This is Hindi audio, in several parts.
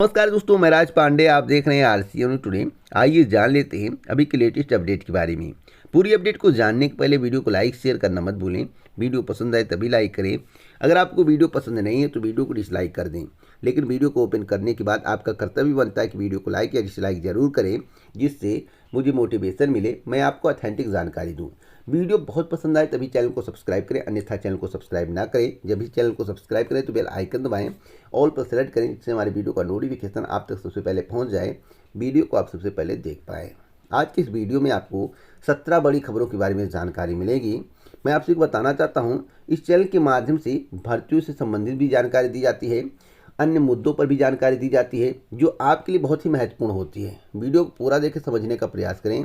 नमस्कार दोस्तों, मैं राज पांडे। आप देख रहे हैं आरसीएन न्यूज़ टुडे। आइए जान लेते हैं अभी के लेटेस्ट अपडेट के बारे में। पूरी अपडेट को जानने के पहले वीडियो को लाइक शेयर करना मत भूलें। वीडियो पसंद आए तभी लाइक करें। अगर आपको वीडियो पसंद नहीं है तो वीडियो को डिसलाइक कर दें, लेकिन वीडियो को ओपन करने के बाद आपका कर्तव्य बनता है कि वीडियो को लाइक या डिसलाइक जरूर करें, जिससे मुझे मोटिवेशन मिले, मैं आपको ऑथेंटिक जानकारी दूँ। वीडियो बहुत पसंद आए तभी चैनल को सब्सक्राइब करें, अन्यथा चैनल को सब्सक्राइब ना करें। जब भी चैनल को सब्सक्राइब करें तो बेल आइकन दबाएं, ऑल पर सेलेक्ट करें, जिससे हमारे वीडियो का नोटिफिकेशन आप तक सबसे पहले पहुंच जाए, वीडियो को आप सबसे पहले देख पाए। आज की इस वीडियो में आपको 17 बड़ी खबरों के बारे में जानकारी मिलेगी। मैं आपसे बताना चाहता हूँ, इस चैनल के माध्यम से भर्तियों से संबंधित भी जानकारी दी जाती है, अन्य मुद्दों पर भी जानकारी दी जाती है जो आपके लिए बहुत ही महत्वपूर्ण होती है। वीडियो को पूरा देख समझने का प्रयास करें।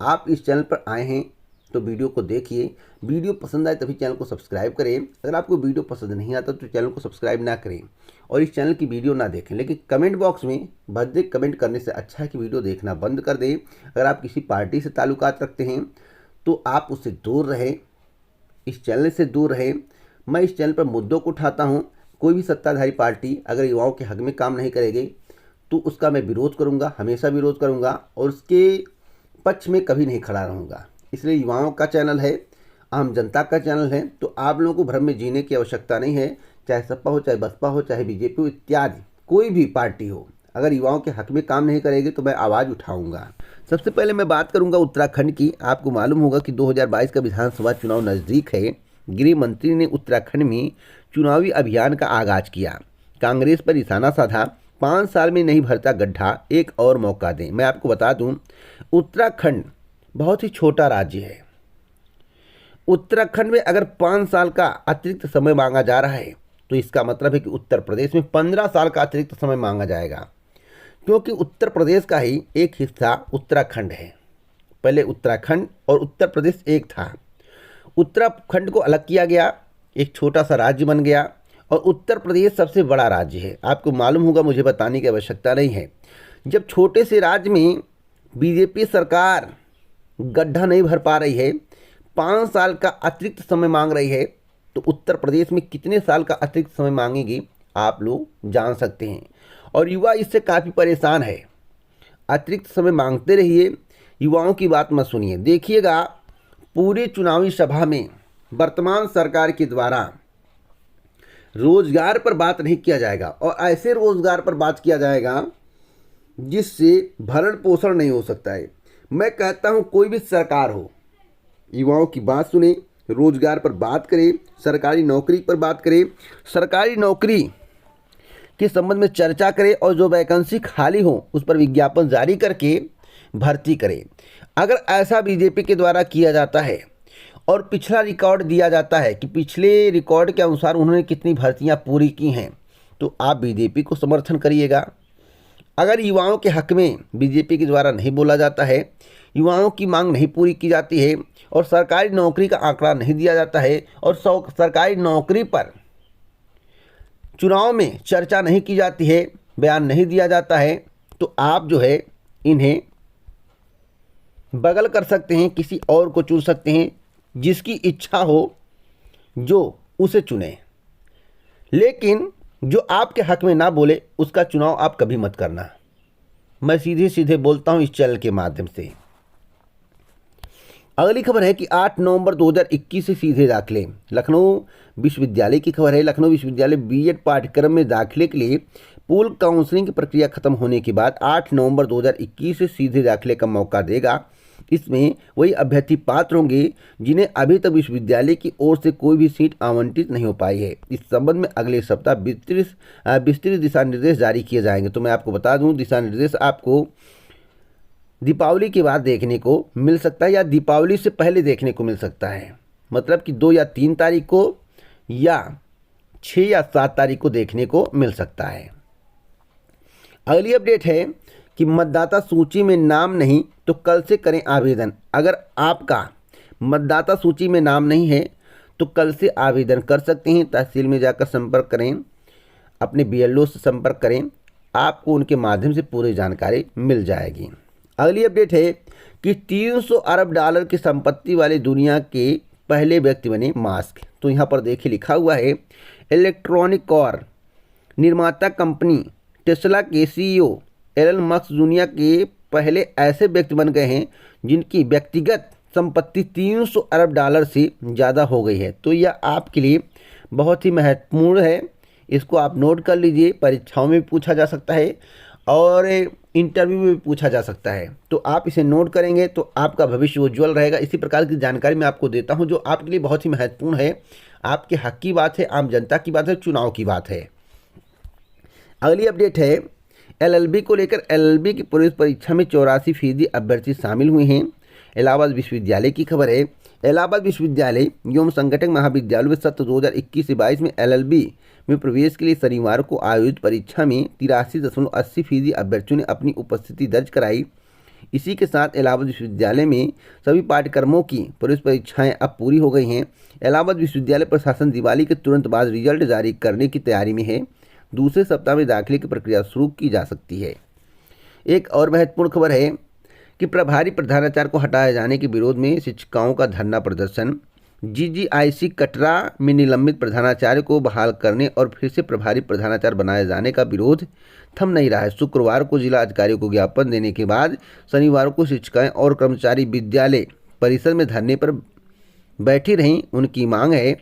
आप इस चैनल पर आए हैं तो वीडियो को देखिए। वीडियो पसंद आए तभी चैनल को सब्सक्राइब करें। अगर आपको वीडियो पसंद नहीं आता तो चैनल को सब्सक्राइब ना करें और इस चैनल की वीडियो ना देखें, लेकिन कमेंट बॉक्स में भद्दे कमेंट करने से अच्छा है कि वीडियो देखना बंद कर दें। अगर आप किसी पार्टी से ताल्लुकात रखते हैं तो आप उससे दूर रहें, इस चैनल से दूर रहें। मैं इस चैनल पर मुद्दों को उठाता हूँ। कोई भी सत्ताधारी पार्टी अगर युवाओं के हक में काम नहीं करेगी तो उसका मैं विरोध करूँगा, हमेशा विरोध करूँगा और उसके पक्ष में कभी नहीं खड़ा रहूँगा। इसलिए युवाओं का चैनल है, आम जनता का चैनल है, तो आप लोगों को भ्रम में जीने की आवश्यकता नहीं है। चाहे सपा हो, चाहे बसपा हो, चाहे बीजेपी हो, इत्यादि कोई भी पार्टी हो, अगर युवाओं के हक में काम नहीं करेगी तो मैं आवाज़ उठाऊंगा। सबसे पहले मैं बात करूंगा उत्तराखंड की। आपको मालूम होगा कि 2022 का विधानसभा चुनाव नज़दीक है। गृह मंत्री ने उत्तराखंड में चुनावी अभियान का आगाज किया। कांग्रेस पर निशाना साधा। 5 साल में नहीं भरता गड्ढा, एक और मौका दें। मैं आपको बता दूं, उत्तराखंड बहुत ही छोटा राज्य है। उत्तराखंड में अगर 5 साल का अतिरिक्त समय मांगा जा रहा है तो इसका मतलब है कि उत्तर प्रदेश में 15 साल का अतिरिक्त समय मांगा जाएगा, क्योंकि उत्तर प्रदेश का ही एक हिस्सा उत्तराखंड है। पहले उत्तराखंड और उत्तर प्रदेश एक था। उत्तराखंड को अलग किया गया, एक छोटा सा राज्य बन गया और उत्तर प्रदेश सबसे बड़ा राज्य है। आपको मालूम होगा, मुझे बताने की आवश्यकता नहीं है। जब छोटे से राज्य में बीजेपी सरकार गड्ढा नहीं भर पा रही है, 5 साल का अतिरिक्त समय मांग रही है, तो उत्तर प्रदेश में कितने साल का अतिरिक्त समय मांगेगी आप लोग जान सकते हैं। और युवा इससे काफ़ी परेशान है। अतिरिक्त समय मांगते रहिए, युवाओं की बात मत सुनिए। देखिएगा, पूरे चुनावी सभा में वर्तमान सरकार के द्वारा रोजगार पर बात नहीं किया जाएगा और ऐसे रोजगार पर बात किया जाएगा जिससे भरण पोषण नहीं हो सकता है। मैं कहता हूं, कोई भी सरकार हो, युवाओं की बात सुने, रोजगार पर बात करे, सरकारी नौकरी पर बात करे, सरकारी नौकरी के संबंध में चर्चा करे और जो वैकेंसी खाली हो उस पर विज्ञापन जारी करके भर्ती करे। अगर ऐसा बीजेपी के द्वारा किया जाता है और पिछला रिकॉर्ड दिया जाता है कि पिछले रिकॉर्ड के अनुसार उन्होंने कितनी भर्तियां पूरी की हैं, तो आप बीजेपी को समर्थन करिएगा। अगर युवाओं के हक में बीजेपी के द्वारा नहीं बोला जाता है, युवाओं की मांग नहीं पूरी की जाती है और सरकारी नौकरी का आंकड़ा नहीं दिया जाता है और सरकारी नौकरी पर चुनाव में चर्चा नहीं की जाती है, बयान नहीं दिया जाता है, तो आप जो है इन्हें बगल कर सकते हैं, किसी और को चुन सकते हैं, जिसकी इच्छा हो जो उसे चुने। लेकिन जो आपके हक में ना बोले उसका चुनाव आप कभी मत करना। मैं सीधे सीधे बोलता हूं इस चैनल के माध्यम से। अगली खबर है कि 8 नवंबर 2021 से सीधे दाखिले। लखनऊ विश्वविद्यालय की खबर है। लखनऊ विश्वविद्यालय बीएड पाठ्यक्रम में दाखिले के लिए पूल काउंसलिंग की प्रक्रिया खत्म होने के बाद 8 नवंबर 2021 से सीधे दाखिले का मौका देगा। इसमें वही अभ्यर्थी पात्र होंगे जिन्हें अभी तक विश्वविद्यालय की ओर से कोई भी सीट आवंटित नहीं हो पाई है। इस संबंध में अगले सप्ताह विस्तृत दिशा निर्देश जारी किए जाएंगे। तो मैं आपको बता दूं, दिशा निर्देश आपको दीपावली के बाद देखने को मिल सकता है या दीपावली से पहले देखने को मिल सकता है। मतलब कि 2 या 3 तारीख को या 6 या 7 तारीख को देखने को मिल सकता है। अगली अपडेट है कि मतदाता सूची में नाम नहीं तो कल से करें आवेदन। अगर आपका मतदाता सूची में नाम नहीं है तो कल से आवेदन कर सकते हैं। तहसील में जाकर संपर्क करें, अपने बीएलओ से संपर्क करें, आपको उनके माध्यम से पूरी जानकारी मिल जाएगी। अगली अपडेट है कि 300 अरब डॉलर की संपत्ति वाले दुनिया के पहले व्यक्ति बने मास्क। तो यहाँ पर देखिए लिखा हुआ है, इलेक्ट्रॉनिक कार निर्माता कंपनी टेस्ला के CEO एलन मस्क दुनिया के पहले ऐसे व्यक्ति बन गए हैं जिनकी व्यक्तिगत संपत्ति 300 अरब डॉलर से ज़्यादा हो गई है। तो यह आपके लिए बहुत ही महत्वपूर्ण है, इसको आप नोट कर लीजिए। परीक्षाओं में भी पूछा जा सकता है और इंटरव्यू में भी पूछा जा सकता है, तो आप इसे नोट करेंगे तो आपका भविष्य उज्ज्वल रहेगा। इसी प्रकार की जानकारी मैं आपको देता हूं जो आपके लिए बहुत ही महत्वपूर्ण है, आपके हक की बात है, आम जनता की बात है, चुनाव की बात है। अगली अपडेट है LLB को लेकर। LLB की प्रवेश परीक्षा में 84% अभ्यर्थी शामिल हुए हैं। इलाहाबाद विश्वविद्यालय की खबर है। इलाहाबाद विश्वविद्यालय एवं संगठक महाविद्यालय में सत्र 2021 से 22 में LLB में प्रवेश के लिए शनिवार को आयोजित परीक्षा में 83.80% अभ्यर्थियों ने अपनी उपस्थिति दर्ज कराई। इसी के साथ इलाहाबाद विश्वविद्यालय में सभी पाठ्यक्रमों की प्रवेश परीक्षाएं अब पूरी हो गई हैं। इलाहाबाद विश्वविद्यालय प्रशासन दिवाली के तुरंत बाद रिजल्ट जारी करने की तैयारी में है। दूसरे सप्ताह में दाखिले की प्रक्रिया शुरू की जा सकती है। एक और महत्वपूर्ण खबर है कि प्रभारी प्रधानाचार्य को हटाए जाने के विरोध में शिक्षिकाओं का धरना प्रदर्शन। GGIC कटरा में निलंबित प्रधानाचार्य को बहाल करने और फिर से प्रभारी प्रधानाचार्य बनाए जाने का विरोध थम नहीं रहा है। शुक्रवार को जिला अधिकारियों को ज्ञापन देने के बाद शनिवार को शिक्षिकाएं और कर्मचारी विद्यालय परिसर में धरने पर बैठी रहीं। उनकी मांग है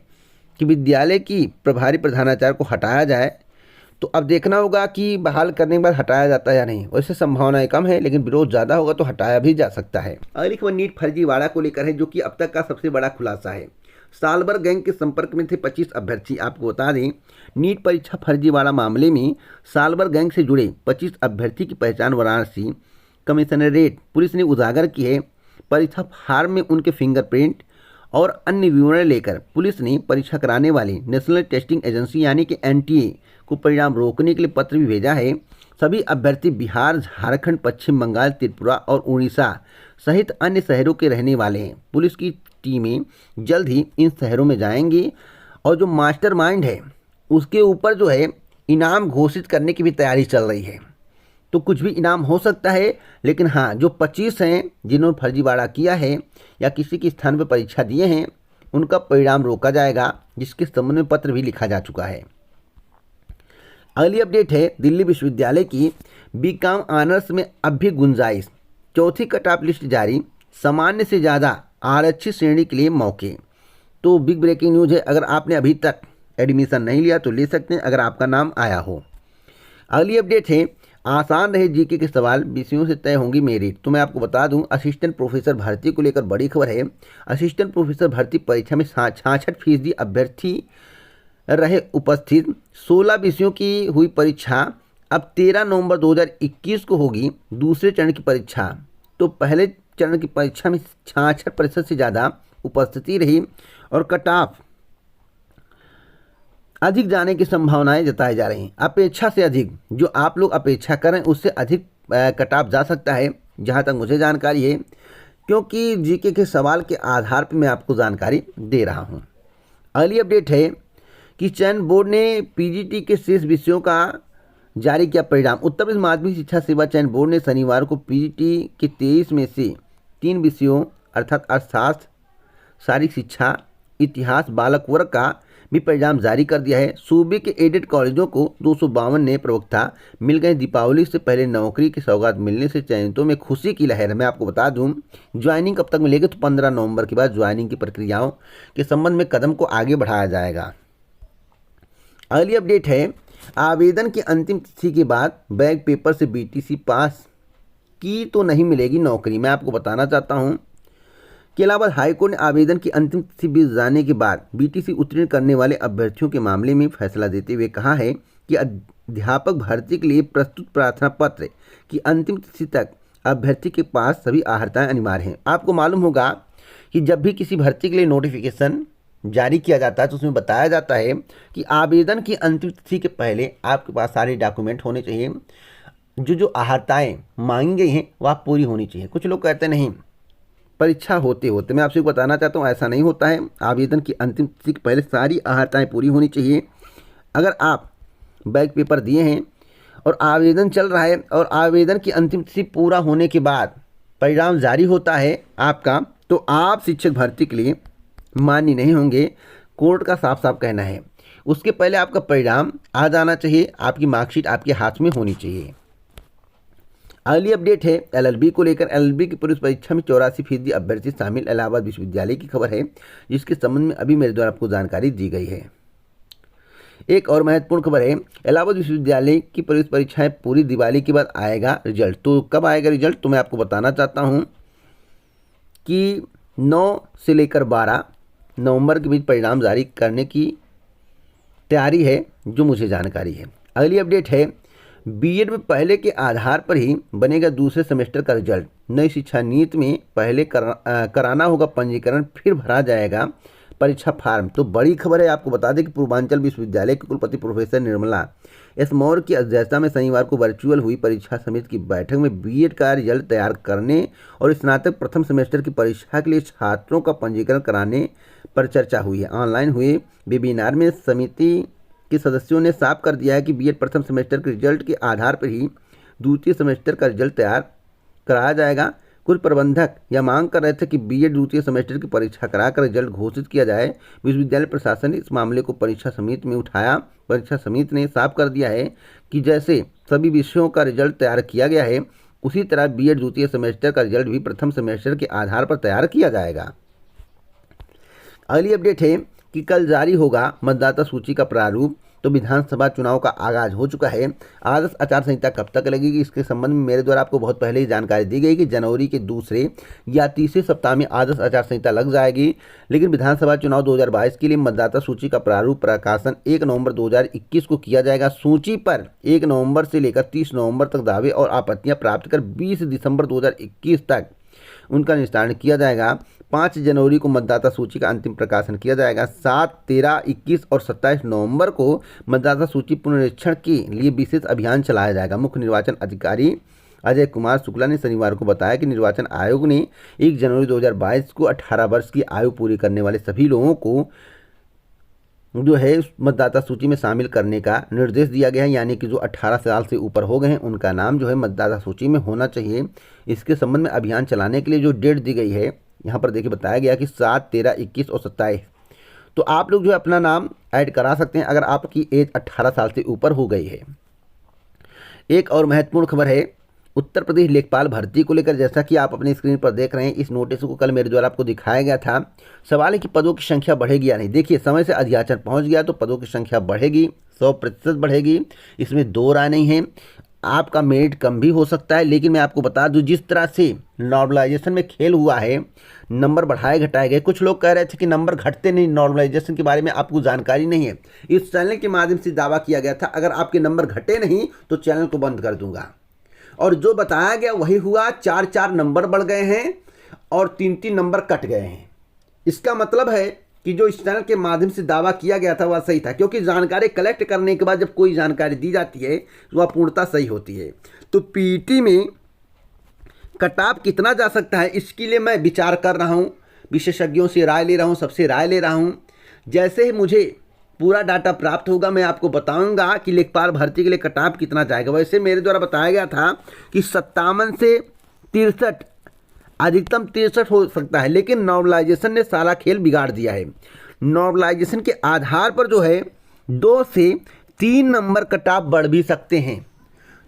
कि विद्यालय की प्रभारी प्रधानाचार्य को हटाया जाए। तो अब देखना होगा कि बहाल करने के बाद हटाया जाता है या नहीं। वैसे संभावनाएं कम है, लेकिन विरोध ज़्यादा होगा तो हटाया भी जा सकता है। अगली खबर नीट फर्जीवाड़ा को लेकर है, जो कि अब तक का सबसे बड़ा खुलासा है। साल भर गैंग के संपर्क में थे 25 अभ्यर्थी। आपको बता दें, नीट परीक्षा फर्जीवाड़ा मामले में साल भर गैंग से जुड़े 25 अभ्यर्थी की पहचान वाराणसी कमिश्नरेट पुलिस ने उजागर की है। परीक्षा फार्म में उनके फिंगरप्रिंट और अन्य विवरण लेकर पुलिस ने परीक्षा कराने वाली नेशनल टेस्टिंग एजेंसी यानी कि NTA को परिणाम रोकने के लिए पत्र भी भेजा है। सभी अभ्यर्थी बिहार, झारखंड, पश्चिम बंगाल, त्रिपुरा और उड़ीसा सहित अन्य शहरों के रहने वाले हैं। पुलिस की टीमें जल्द ही इन शहरों में जाएंगी और जो मास्टरमाइंड है उसके ऊपर जो है इनाम घोषित करने की भी तैयारी चल रही है। तो कुछ भी इनाम हो सकता है, लेकिन हाँ, जो 25 हैं जिन्होंने फर्जीवाड़ा किया है या किसी के स्थान पर परीक्षा दिए हैं उनका परिणाम रोका जाएगा, जिसके संबंध में पत्र भी लिखा जा चुका है। अगली अपडेट है दिल्ली विश्वविद्यालय की। BCom ऑनर्स में अब भी गुंजाइश, चौथी कट ऑफ लिस्ट जारी, सामान्य से ज़्यादा आरक्षित श्रेणी के लिए मौके। तो बिग ब्रेकिंग न्यूज़ है, अगर आपने अभी तक एडमिशन नहीं लिया तो ले सकते हैं अगर आपका नाम आया हो। अगली अपडेट है आसान रहे GK के सवाल, विषयों से तय होंगी मेरिट। तो मैं आपको बता दूं, असिस्टेंट प्रोफेसर भर्ती को लेकर बड़ी खबर है। असिस्टेंट प्रोफेसर भर्ती परीक्षा में 66% अभ्यर्थी रहे उपस्थित। 16 विषयों की हुई परीक्षा। अब 13 नवंबर 2021 को होगी दूसरे चरण की परीक्षा। तो पहले चरण की परीक्षा में 66% से ज़्यादा उपस्थिति रही और कट ऑफ अधिक जाने की संभावनाएं जताई जा रही हैं। अपेक्षा से अधिक, जो आप लोग अपेक्षा करें उससे अधिक कट ऑफ जा सकता है, जहां तक मुझे जानकारी है, क्योंकि GK के सवाल के आधार पर मैं आपको जानकारी दे रहा हूं। अगली अपडेट है कि चयन बोर्ड ने PGT के शेष विषयों का जारी किया परिणाम। उत्तर प्रदेश माध्यमिक शिक्षा सेवा चयन बोर्ड ने शनिवार को PGT के 23 में से 3 विषयों अर्थात अर्थशास्त्र, शारीरिक शिक्षा, इतिहास बालक वर्ग का भी परिणाम जारी कर दिया है। सूबे के एडेड कॉलेजों को 252 नए प्रवक्ता मिल गए। दीपावली से पहले नौकरी की सौगात मिलने से चयनितों में खुशी की लहर। मैं आपको बता दूं, ज्वाइनिंग कब तक मिलेगी, तो 15 नवंबर के बाद ज्वाइनिंग की प्रक्रियाओं के संबंध में कदम को आगे बढ़ाया जाएगा। अगली अपडेट है आवेदन की अंतिम तिथि के बाद बैक पेपर से BTC पास की तो नहीं मिलेगी नौकरी। मैं आपको बताना चाहता हूं कि इलाहाबाद हाईकोर्ट ने आवेदन की अंतिम तिथि बीत जाने के बाद BTC उत्तीर्ण करने वाले अभ्यर्थियों के मामले में फैसला देते हुए कहा है कि अध्यापक भर्ती के लिए प्रस्तुत प्रार्थना पत्र की अंतिम तिथि तक अभ्यर्थी के पास सभी अर्हताएं अनिवार्य हैं। आपको मालूम होगा कि जब भी किसी भर्ती के लिए नोटिफिकेशन जारी किया जाता है तो उसमें बताया जाता है कि आवेदन की अंतिम तिथि के पहले आपके पास सारे डॉक्यूमेंट होने चाहिए, जो अर्हताएं मांगी गई हैं वह पूरी होनी चाहिए। कुछ लोग कहते नहीं परीक्षा होते होते, मैं आपसे बताना चाहता हूँ ऐसा नहीं होता है। आवेदन की अंतिम तिथि के पहले सारी अर्हताएं पूरी होनी चाहिए। अगर आप बैक पेपर दिए हैं और आवेदन चल रहा है और आवेदन की अंतिम तिथि पूरा होने के बाद परिणाम जारी होता है आपका, तो आप शिक्षक भर्ती के लिए मान्य नहीं होंगे। कोर्ट का साफ साफ कहना है। उसके पहले आपका परिणाम आ जाना चाहिए, आपकी मार्कशीट आपके हाथ में होनी चाहिए। अगली अपडेट है एलएलबी को लेकर। एलएलबी की प्रवेश परीक्षा में 84% अभ्यर्थी शामिल, इलाहाबाद विश्वविद्यालय की खबर है, जिसके संबंध में अभी मेरे द्वारा आपको जानकारी दी गई है। एक और महत्वपूर्ण खबर है, इलाहाबाद विश्वविद्यालय की प्रवेश परीक्षाएं पूरी दिवाली के बाद आएगा रिजल्ट। तो कब आएगा रिजल्ट, तो मैं आपको बताना चाहता हूं कि 9 से लेकर 12 नवंबर के बीच परिणाम जारी करने की तैयारी है, जो मुझे जानकारी है। अगली अपडेट है, बीएड में पहले के आधार पर ही बनेगा दूसरे सेमेस्टर का रिजल्ट। नई शिक्षा नीति में पहले कराना होगा पंजीकरण, फिर भरा जाएगा परीक्षा फार्म। तो बड़ी खबर है, आपको बता दें कि पूर्वांचल विश्वविद्यालय के कुलपति प्रोफेसर निर्मला एस मौर्य की अध्यक्षता में शनिवार को वर्चुअल हुई परीक्षा समिति की बैठक में बीएड का रिजल्ट तैयार करने और स्नातक प्रथम सेमेस्टर की परीक्षा के लिए छात्रों का पंजीकरण कराने पर चर्चा हुई है। ऑनलाइन हुए वेबिनार में समिति के सदस्यों ने साफ कर दिया है कि बीएड प्रथम सेमेस्टर के रिजल्ट के आधार पर ही द्वितीय सेमेस्टर का रिजल्ट तैयार कराया जाएगा। कुछ प्रबंधक यह मांग कर रहे थे कि बीएड द्वितीय सेमेस्टर की परीक्षा कराकर रिजल्ट घोषित किया जाए। विश्वविद्यालय प्रशासन ने इस मामले को परीक्षा समिति में उठाया। परीक्षा समिति ने साफ कर दिया है कि जैसे सभी विषयों का रिजल्ट तैयार किया गया है, उसी तरह बीएड द्वितीय सेमेस्टर का रिजल्ट भी प्रथम सेमेस्टर के आधार पर तैयार किया जाएगा। अगली अपडेट है कि कल जारी होगा मतदाता सूची का प्रारूप। तो विधानसभा चुनाव का आगाज हो चुका है। आदर्श आचार संहिता कब तक लगेगी, इसके संबंध में मेरे द्वारा आपको बहुत पहले ही जानकारी दी गई कि जनवरी के दूसरे या तीसरे सप्ताह में आदर्श आचार संहिता लग जाएगी। लेकिन विधानसभा चुनाव 2022 के लिए मतदाता सूची का प्रारूप प्रकाशन 1 नवंबर 2021 को किया जाएगा। सूची पर 1 नवंबर से लेकर 30 नवंबर तक दावे और आपत्तियां प्राप्त कर 20 दिसंबर 2021 तक उनका निस्तारण किया जाएगा। 5 जनवरी को मतदाता सूची का अंतिम प्रकाशन किया जाएगा। 7, 13, 21 और 27 नवंबर को मतदाता सूची पुनरीक्षण के लिए विशेष अभियान चलाया जाएगा। मुख्य निर्वाचन अधिकारी अजय कुमार शुक्ला ने शनिवार को बताया कि निर्वाचन आयोग ने 1 जनवरी 2022 को 18 वर्ष की आयु पूरी करने वाले सभी लोगों को जो है मतदाता सूची में शामिल करने का निर्देश दिया गया है, यानी कि जो 18 साल से ऊपर हो गए हैं उनका नाम जो है मतदाता सूची में होना चाहिए। इसके संबंध में अभियान चलाने के लिए जो डेट दी गई है, यहाँ पर देखिए बताया गया कि 7, 13, 21 और 27। तो आप लोग जो है अपना नाम ऐड करा सकते हैं अगर आपकी एज 18 साल से ऊपर हो गई है। एक और महत्वपूर्ण खबर है उत्तर प्रदेश लेखपाल भर्ती को लेकर। जैसा कि आप अपनी स्क्रीन पर देख रहे हैं, इस नोटिस को कल मेरे द्वारा आपको दिखाया गया था। सवाल है कि पदों की संख्या बढ़ेगी या नहीं। देखिए, समय से अधियाचन पहुंच गया तो पदों की संख्या बढ़ेगी, 100% बढ़ेगी, इसमें दो राय नहीं है। आपका मेरिट कम भी हो सकता है, लेकिन मैं आपको बता दूं जिस तरह से नॉर्मलाइजेशन में खेल हुआ है, नंबर बढ़ाए घटाए गए। कुछ लोग कह रहे थे कि नंबर घटते नहीं, नॉर्मलाइजेशन के बारे में आपको जानकारी नहीं है। इस चैनल के माध्यम से दावा किया गया था अगर आपके नंबर घटे नहीं तो चैनल को बंद कर दूंगा, और जो बताया गया वही हुआ। 4 नंबर बढ़ गए हैं और 3 नंबर कट गए हैं। इसका मतलब है कि जो इस चैनल के माध्यम से दावा किया गया था वह सही था, क्योंकि जानकारी कलेक्ट करने के बाद जब कोई जानकारी दी जाती है तो वह पूर्णतः सही होती है। तो पीटी में कट ऑफ कितना जा सकता है, इसके लिए मैं विचार कर रहा हूँ, विशेषज्ञों से राय ले रहा हूँ, सबसे राय ले रहा हूँ। जैसे ही मुझे पूरा डाटा प्राप्त होगा मैं आपको बताऊंगा कि लेखपाल भर्ती के लिए कट ऑफ कितना जाएगा। वैसे मेरे द्वारा बताया गया था कि 57 से 63, अधिकतम 63 हो सकता है, लेकिन नॉर्मलाइजेशन ने सारा खेल बिगाड़ दिया है। नॉर्मलाइजेशन के आधार पर जो है 2 से 3 नंबर कट ऑफ बढ़ भी सकते हैं,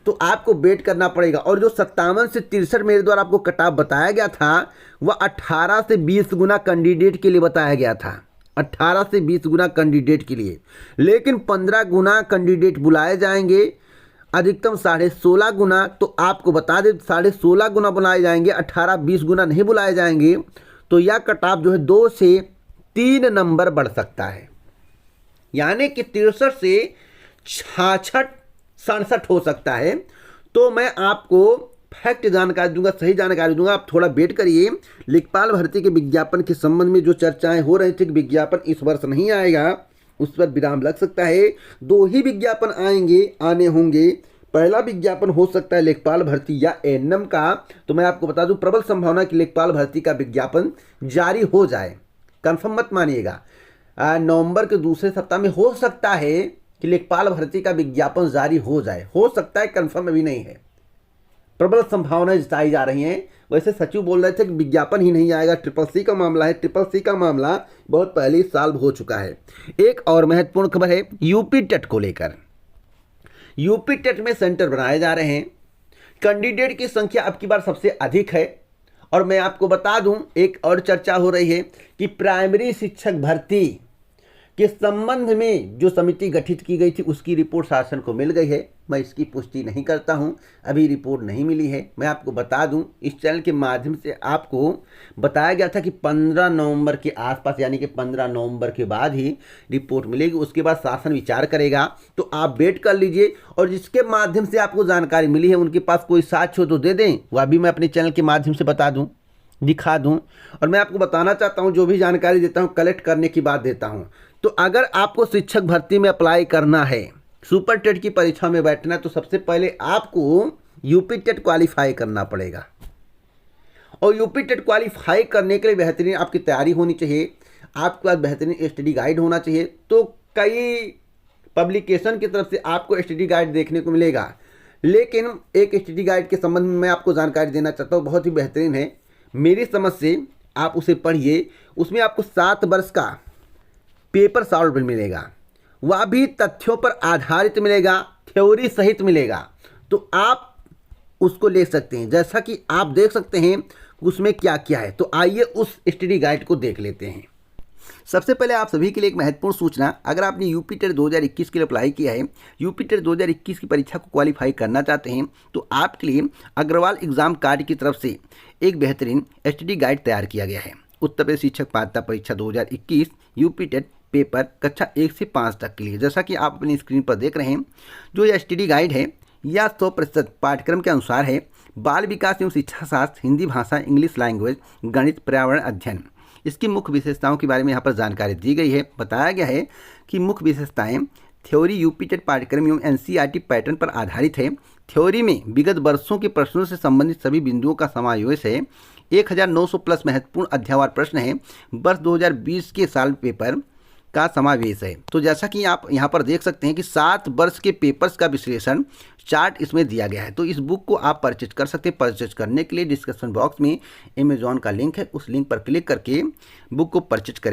तो आपको वेट करना पड़ेगा। और जो 57 से 63 मेरे द्वारा आपको कट ऑफ बताया गया था वह 18 से 20 गुना कैंडिडेट के लिए बताया गया था, 18 से 20 गुना कैंडिडेट के लिए, लेकिन 15 गुना कैंडिडेट बुलाए जाएंगे, अधिकतम 16.5 गुना। तो आपको बता दें 16.5 गुना बुलाए जाएंगे, 18-20 गुना नहीं बुलाए जाएंगे। तो यह कट ऑफ जो है 2 से 3 नंबर बढ़ सकता है, यानी कि 63 से 66-67 हो सकता है। तो मैं आपको फैक्ट जानकारी दूंगा, सही जानकारी दूंगा, आप थोड़ा वेट करिए। लेखपाल भर्ती के विज्ञापन के संबंध में जो चर्चाएं हो रही थी कि विज्ञापन इस वर्ष नहीं आएगा, उस पर विराम लग सकता है। 2 ही विज्ञापन आने होंगे। पहला विज्ञापन हो सकता है लेखपाल भर्ती या एएनएम का। तो मैं आपको बता दूं प्रबल संभावना कि लेखपाल भर्ती का विज्ञापन जारी हो जाए, कंफर्म मत मानिएगा। नवंबर के दूसरे सप्ताह में हो सकता है कि लेखपाल भर्ती का विज्ञापन जारी हो जाए, हो सकता है, कंफर्म अभी नहीं है। प्रबल संभावनाएं जताई जा रही हैं। वैसे सचिव बोल रहे थे कि विज्ञापन ही नहीं आएगा, ट्रिपल सी का मामला है। ट्रिपल सी का मामला बहुत पहले ही सॉल्व हो चुका है। एक और महत्वपूर्ण खबर है यूपी टेट को लेकर। यूपी टेट में सेंटर बनाए जा रहे हैं। कैंडिडेट की संख्या अब की बार सबसे अधिक है। और मैं आपको बता दूं, एक और चर्चा हो रही है कि प्राइमरी शिक्षक भर्ती के संबंध में जो समिति गठित की गई थी उसकी रिपोर्ट शासन को मिल गई है। मैं इसकी पुष्टि नहीं करता हूं, अभी रिपोर्ट नहीं मिली है। मैं आपको बता दूं, इस चैनल के माध्यम से आपको बताया गया था कि 15 नवंबर के आसपास, यानी कि 15 नवंबर के बाद ही रिपोर्ट मिलेगी। उसके बाद शासन विचार करेगा। तो आप वेट कर लीजिए, और जिसके माध्यम से आपको जानकारी मिली है उनके पास कोई साक्ष्य हो तो दे दें, वह भी मैं अपने चैनल के माध्यम से बता दूँ, दिखा दूँ। और मैं आपको बताना चाहता हूँ, जो भी जानकारी देता हूँ कलेक्ट करने की बात देता हूँ। तो अगर आपको शिक्षक भर्ती में अप्लाई करना है, सुपर टेट की परीक्षा में बैठना है, तो सबसे पहले आपको यूपी टेट क्वालिफाई करना पड़ेगा। और यूपी टेट क्वालिफाई करने के लिए बेहतरीन आपकी तैयारी होनी चाहिए। आपके पास बेहतरीन स्टडी गाइड होना चाहिए। तो कई पब्लिकेशन की तरफ से आपको स्टडी गाइड देखने को मिलेगा, लेकिन एक स्टडी गाइड के संबंध में मैं आपको जानकारी देना चाहता हूँ, बहुत ही बेहतरीन है। मेरी समझ से आप उसे पढ़िए। उसमें आपको 7 वर्ष का पेपर सॉल्व मिलेगा, वह भी तथ्यों पर आधारित मिलेगा, थ्योरी सहित मिलेगा। तो आप उसको ले सकते हैं। जैसा कि आप देख सकते हैं उसमें क्या क्या है। तो आइए उस स्टडी गाइड को देख लेते हैं। सबसे पहले आप सभी के लिए एक महत्वपूर्ण सूचना, अगर आपने यूपी टेट 2021 के लिए अप्लाई किया है, यूपी टेट 2021 की परीक्षा को क्वालिफाई करना चाहते हैं, तो आपके लिए अग्रवाल एग्जाम कार्ड की तरफ से एक बेहतरीन स्टडी गाइड तैयार किया गया है। उत्तर प्रदेश शिक्षक पात्रता परीक्षा 2021 यूपी टेट पेपर कक्षा 1 से 5 तक के लिए। जैसा कि आप अपनी स्क्रीन पर देख रहे हैं, जो यह स्टडी गाइड है यह 100% पाठ्यक्रम के अनुसार है। बाल विकास एवं शिक्षा शास्त्र, हिंदी भाषा, इंग्लिश लैंग्वेज, गणित, पर्यावरण अध्ययन, इसकी मुख्य विशेषताओं के बारे में यहाँ पर जानकारी दी गई है। बताया गया है कि मुख्य विशेषताएं थ्योरी यूपी टेट पाठ्यक्रम एवं एनसीईआरटी पैटर्न पर आधारित है। थ्योरी में विगत वर्षों के प्रश्नों से संबंधित सभी बिंदुओं का समावेश है। 1900 प्लस महत्वपूर्ण अध्यायवार प्रश्न है। वर्ष 2020 के साल पेपर का समावेश है। तो जैसा कि आप यहाँ पर देख सकते हैं कि 7 वर्ष के पेपर्स का विश्लेषण चार्ट इसमें दिया गया है। तो इस बुक को आप परचेज कर सकते हैं। परचेज करने के लिए डिस्क्रिप्शन बॉक्स में अमेजॉन का लिंक है, उस लिंक पर क्लिक करके बुक को परचेज करें।